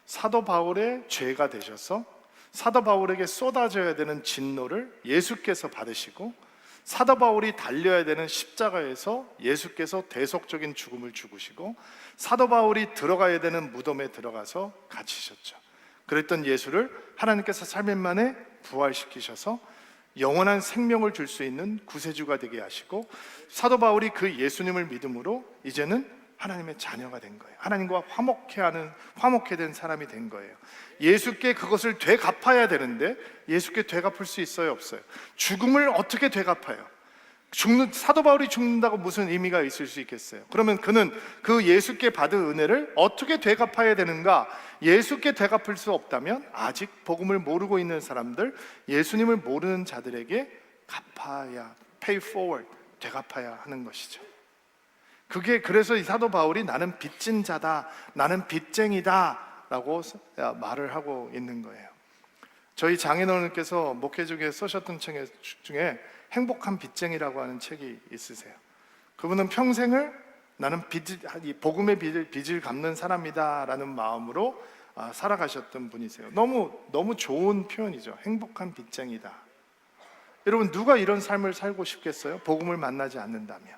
사도 바울의 죄가 되셔서 사도 바울에게 쏟아져야 되는 진노를 예수께서 받으시고 사도 바울이 달려야 되는 십자가에서 예수께서 대속적인 죽음을 죽으시고 사도 바울이 들어가야 되는 무덤에 들어가서 갇히셨죠. 그랬던 예수를 하나님께서 3일 만에 부활시키셔서 영원한 생명을 줄 수 있는 구세주가 되게 하시고 사도 바울이 그 예수님을 믿음으로 이제는 하나님의 자녀가 된 거예요. 하나님과 화목해 된 사람이 된 거예요. 예수께 그것을 되갚아야 되는데 예수께 되갚을 수 있어요, 없어요? 죽음을 어떻게 되갚아요? 사도 바울이 죽는다고 무슨 의미가 있을 수 있겠어요? 그러면 그는 그 예수께 받은 은혜를 어떻게 되갚아야 되는가? 예수께 되갚을 수 없다면 아직 복음을 모르고 있는 사람들, 예수님을 모르는 자들에게 갚아야, pay forward, 되갚아야 하는 것이죠. 그게 그래서 이 사도 바울이 나는 빚진 자다, 나는 빚쟁이다 라고 말을 하고 있는 거예요. 저희 장인어른께서 목회 중에 쓰셨던 책 중에 행복한 빚쟁이라고 하는 책이 있으세요. 그분은 평생을 나는 이 복음의 빚을 갚는 사람이다 라는 마음으로 살아가셨던 분이세요. 너무 좋은 표현이죠. 행복한 빚쟁이다. 여러분, 누가 이런 삶을 살고 싶겠어요? 복음을 만나지 않는다면.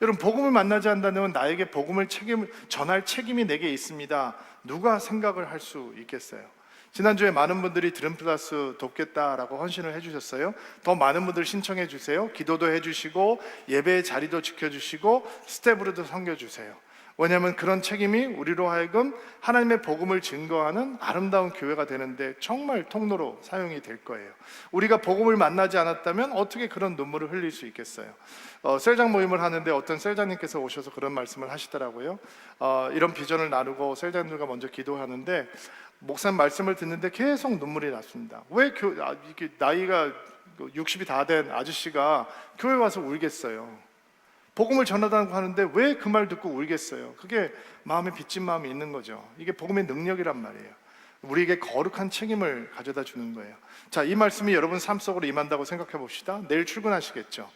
여러분, 복음을 만나지 않는다면 나에게 복음을 전할 책임이 내게 있습니다. 누가 생각을 할 수 있겠어요? 지난주에 많은 분들이 드림플러스 돕겠다라고 헌신을 해주셨어요. 더 많은 분들 신청해 주세요. 기도도 해주시고 예배의 자리도 지켜주시고 스텝으로도 섬겨주세요. 왜냐하면 그런 책임이 우리로 하여금 하나님의 복음을 증거하는 아름다운 교회가 되는데 정말 통로로 사용이 될 거예요. 우리가 복음을 만나지 않았다면 어떻게 그런 눈물을 흘릴 수 있겠어요? 셀장 모임을 하는데 어떤 셀장님께서 오셔서 그런 말씀을 하시더라고요. 이런 비전을 나누고 셀장님과 먼저 기도하는데 목사님 말씀을 듣는데 계속 눈물이 났습니다. 왜 이렇게 나이가 60이 다 된 아저씨가 교회 와서 울겠어요? 복음을 전하다고 하는데 왜 그 말 듣고 울겠어요? 그게 마음에 빚진 마음이 있는 거죠. 이게 복음의 능력이란 말이에요. 우리에게 거룩한 책임을 가져다 주는 거예요. 자, 이 말씀이 여러분 삶 속으로 임한다고 생각해 봅시다. 내일 출근하시겠죠?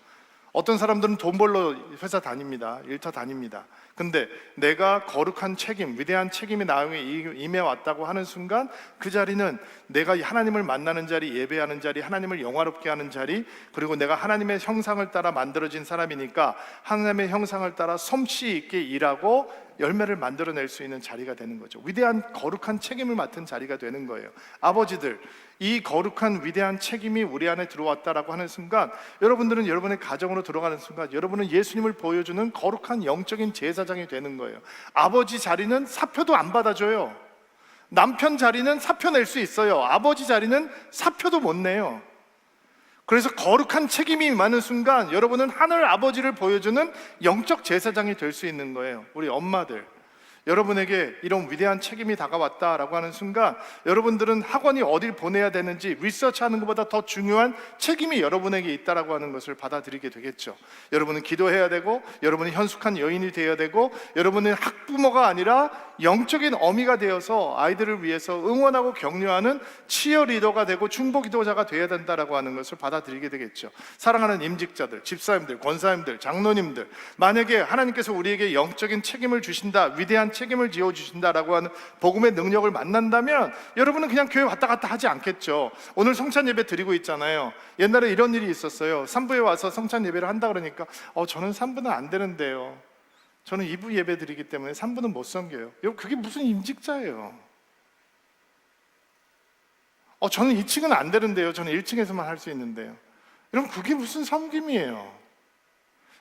어떤 사람들은 돈 벌러 회사 다닙니다. 일터 다닙니다. 근데 내가 거룩한 책임, 위대한 책임이 나에게 임해 왔다고 하는 순간 그 자리는 내가 하나님을 만나는 자리, 예배하는 자리, 하나님을 영화롭게 하는 자리, 그리고 내가 하나님의 형상을 따라 만들어진 사람이니까 하나님의 형상을 따라 솜씨 있게 일하고 열매를 만들어낼 수 있는 자리가 되는 거죠. 위대한 거룩한 책임을 맡은 자리가 되는 거예요. 아버지들, 이 거룩한 위대한 책임이 우리 안에 들어왔다라고 하는 순간 여러분들은 여러분의 가정으로 들어가는 순간 여러분은 예수님을 보여주는 거룩한 영적인 제사장이 되는 거예요. 아버지 자리는 사표도 안 받아줘요. 남편 자리는 사표 낼 수 있어요. 아버지 자리는 사표도 못 내요. 그래서 거룩한 책임이 임하는 순간 여러분은 하늘 아버지를 보여주는 영적 제사장이 될 수 있는 거예요. 우리 엄마들, 여러분에게 이런 위대한 책임이 다가왔다라고 하는 순간 여러분들은 학원이 어딜 보내야 되는지 리서치하는 것보다 더 중요한 책임이 여러분에게 있다라고 하는 것을 받아들이게 되겠죠. 여러분은 기도해야 되고, 여러분은 현숙한 여인이 되어야 되고, 여러분은 학부모가 아니라 영적인 어미가 되어서 아이들을 위해서 응원하고 격려하는 치어리더가 되고 중보기도자가 되어야 된다라고 하는 것을 받아들이게 되겠죠. 사랑하는 임직자들, 집사님들, 권사님들, 장로님들, 만약에 하나님께서 우리에게 영적인 책임을 주신다, 위대한 책임을 지어주신다라고 하는 복음의 능력을 만난다면 여러분은 그냥 교회 왔다 갔다 하지 않겠죠. 오늘 성찬 예배 드리고 있잖아요. 옛날에 이런 일이 있었어요. 3부에 와서 성찬 예배를 한다 그러니까 저는 3부는 안 되는데요, 저는 2부 예배 드리기 때문에 3부는 못 섬겨요. 그게 무슨 임직자예요? 저는 2층은 안 되는데요, 저는 1층에서만 할 수 있는데요. 여러분, 그게 무슨 섬김이에요?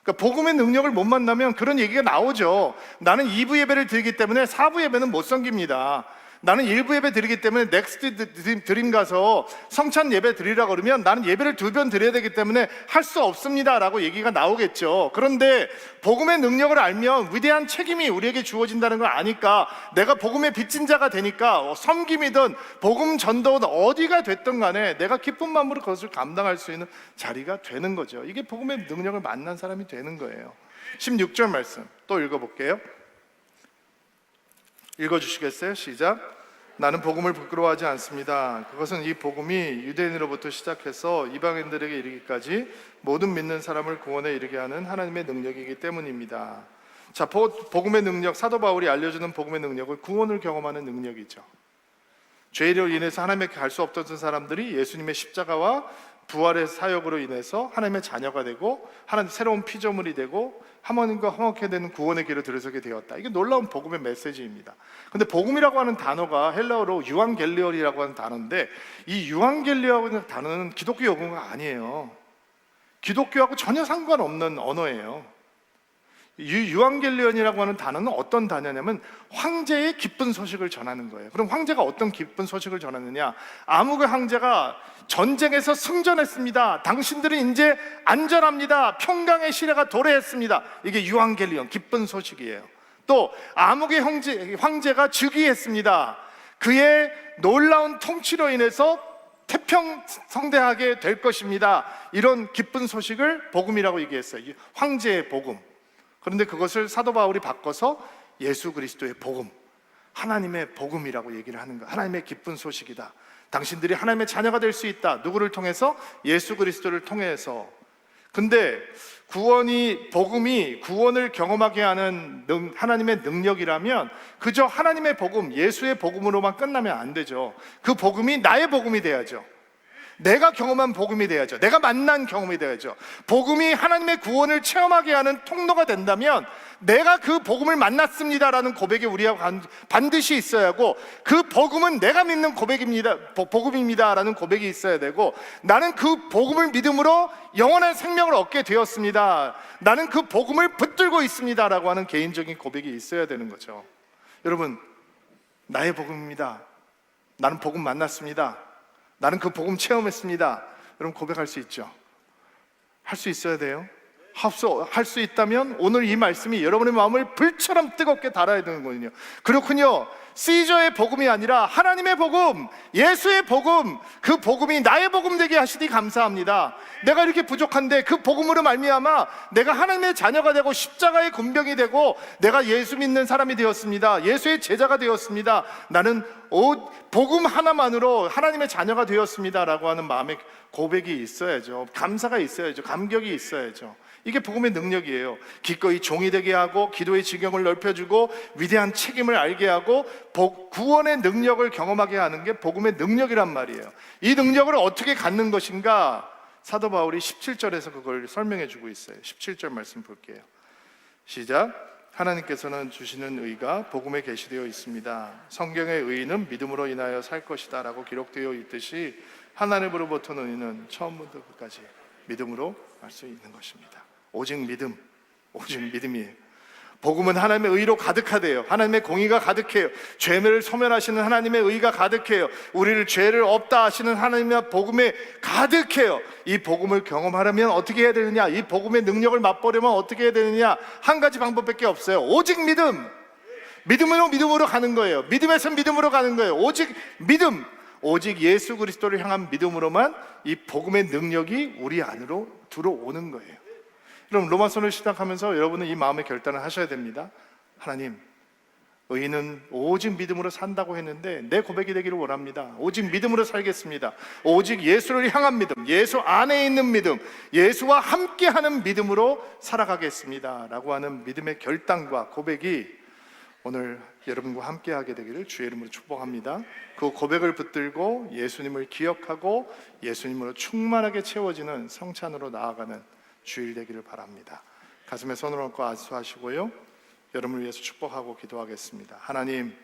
그러니까 복음의 능력을 못 만나면 그런 얘기가 나오죠. 나는 2부 예배를 드리기 때문에 4부 예배는 못 섬깁니다. 나는 1부 예배 드리기 때문에 넥스트 드림 가서 성찬 예배 드리라 그러면 나는 예배를 2번 드려야 되기 때문에 할 수 없습니다 라고 얘기가 나오겠죠. 그런데 복음의 능력을 알면 위대한 책임이 우리에게 주어진다는 걸 아니까 내가 복음의 빚진 자가 되니까 섬김이든 복음 전도든 어디가 됐든 간에 내가 기쁜 마음으로 그것을 감당할 수 있는 자리가 되는 거죠. 이게 복음의 능력을 만난 사람이 되는 거예요. 16절 말씀 또 읽어볼게요. 읽어주시겠어요? 시작. 나는 복음을 부끄러워하지 않습니다. 그것은 이 복음이 유대인으로부터 시작해서 이방인들에게 이르기까지 모든 믿는 사람을 구원에 이르게 하는 하나님의 능력이기 때문입니다. 자, 복음의 능력, 사도 바울이 알려주는 복음의 능력은 구원을 경험하는 능력이죠. 죄로 인해서 하나님께 갈 수 없던 사람들이 예수님의 십자가와 부활의 사역으로 인해서 하나님의 자녀가 되고 하나님 새로운 피조물이 되고 하나님과 화목해 되는 구원의 길을 들어서게 되었다. 이게 놀라운 복음의 메시지입니다. 근데 복음이라고 하는 단어가 헬라어로 유앙겔리온이라고 하는 단어인데 이 유앙겔리온이라는 단어는 기독교 용어가 아니에요. 기독교하고 전혀 상관없는 언어예요. 유앙겔리온이라고 하는 단어는 어떤 단어냐면 황제의 기쁜 소식을 전하는 거예요. 그럼 황제가 어떤 기쁜 소식을 전하느냐? 아무개 황제가 전쟁에서 승전했습니다. 당신들은 이제 안전합니다. 평강의 시대가 도래했습니다. 이게 유앙겔리온, 기쁜 소식이에요. 또 아무개 황제가 즉위했습니다. 그의 놀라운 통치로 인해서 태평성대하게 될 것입니다. 이런 기쁜 소식을 복음이라고 얘기했어요. 황제의 복음. 그런데 그것을 사도 바울이 바꿔서 예수 그리스도의 복음, 하나님의 복음이라고 얘기를 하는 거예요. 하나님의 기쁜 소식이다. 당신들이 하나님의 자녀가 될 수 있다. 누구를 통해서? 예수 그리스도를 통해서. 근데 복음이 구원을 경험하게 하는 하나님의 능력이라면 그저 하나님의 복음, 예수의 복음으로만 끝나면 안 되죠. 그 복음이 나의 복음이 돼야죠. 내가 경험한 복음이 돼야죠. 내가 만난 경험이 돼야죠. 복음이 하나님의 구원을 체험하게 하는 통로가 된다면 내가 그 복음을 만났습니다라는 고백이 우리가 반드시 있어야 하고, 그 복음은 내가 믿는 복음입니다라는 고백이 있어야 되고, 나는 그 복음을 믿음으로 영원한 생명을 얻게 되었습니다, 나는 그 복음을 붙들고 있습니다라고 하는 개인적인 고백이 있어야 되는 거죠. 여러분, 나의 복음입니다, 나는 복음 만났습니다, 나는 그 복음 체험했습니다, 여러분 고백할 수 있죠? 할 수 있어야 돼요. 할 수 있다면 오늘 이 말씀이 여러분의 마음을 불처럼 뜨겁게 달아야 되는 거거든요. 그렇군요. 시저의 복음이 아니라 하나님의 복음, 예수의 복음, 그 복음이 나의 복음 되게 하시니 감사합니다. 내가 이렇게 부족한데 그 복음으로 말미암아 내가 하나님의 자녀가 되고 십자가의 군병이 되고 내가 예수 믿는 사람이 되었습니다. 예수의 제자가 되었습니다. 나는 복음 하나만으로 하나님의 자녀가 되었습니다 라고 하는 마음의 고백이 있어야죠. 감사가 있어야죠. 감격이 있어야죠. 이게 복음의 능력이에요. 기꺼이 종이 되게 하고 기도의 지경을 넓혀주고 위대한 책임을 알게 하고 구원의 능력을 경험하게 하는 게 복음의 능력이란 말이에요. 이 능력을 어떻게 갖는 것인가? 사도 바울이 17절에서 그걸 설명해 주고 있어요. 17절 말씀 볼게요. 시작. 하나님께서는 주시는 의가 복음에 계시되어 있습니다. 성경의 의는 믿음으로 인하여 살 것이다 라고 기록되어 있듯이 하나님으로부터 의는 처음부터 끝까지 믿음으로 할 수 있는 것입니다. 오직 믿음, 오직 믿음이에요. 복음은 하나님의 의로 가득하대요. 하나님의 공의가 가득해요. 죄를 소멸하시는 하나님의 의가 가득해요. 우리를 죄를 없다 하시는 하나님의 복음에 가득해요. 이 복음을 경험하려면 어떻게 해야 되느냐? 이 복음의 능력을 맛보려면 어떻게 해야 되느냐? 한 가지 방법밖에 없어요. 오직 믿음. 믿음으로 가는 거예요. 믿음에서 믿음으로 가는 거예요. 오직 믿음. 오직 예수 그리스도를 향한 믿음으로만 이 복음의 능력이 우리 안으로 들어오는 거예요. 그럼 로마서를 시작하면서 여러분은 이 마음의 결단을 하셔야 됩니다. 하나님, 의인은 오직 믿음으로 산다고 했는데 내 고백이 되기를 원합니다. 오직 믿음으로 살겠습니다. 오직 예수를 향한 믿음, 예수 안에 있는 믿음, 예수와 함께하는 믿음으로 살아가겠습니다 라고 하는 믿음의 결단과 고백이 오늘 여러분과 함께하게 되기를 주의 이름으로 축복합니다. 그 고백을 붙들고 예수님을 기억하고 예수님으로 충만하게 채워지는 성찬으로 나아가는 주일 되기를 바랍니다. 가슴에 손을 얹고 안수하시고요, 여러분을 위해서 축복하고 기도하겠습니다. 하나님,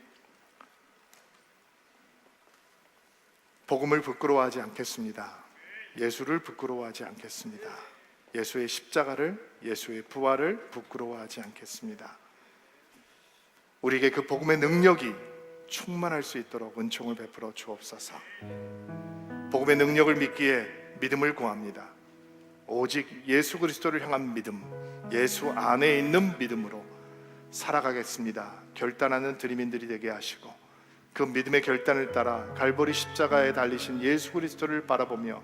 복음을 부끄러워하지 않겠습니다. 예수를 부끄러워하지 않겠습니다. 예수의 십자가를, 예수의 부활을 부끄러워하지 않겠습니다. 우리에게 그 복음의 능력이 충만할 수 있도록 은총을 베풀어 주옵소서. 복음의 능력을 믿기에 믿음을 구합니다. 오직 예수 그리스도를 향한 믿음, 예수 안에 있는 믿음으로 살아가겠습니다 결단하는 드림인들이 되게 하시고, 그 믿음의 결단을 따라 갈보리 십자가에 달리신 예수 그리스도를 바라보며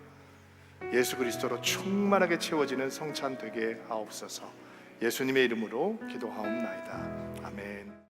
예수 그리스도로 충만하게 채워지는 성찬 되게 하옵소서. 예수님의 이름으로 기도하옵나이다. 아멘.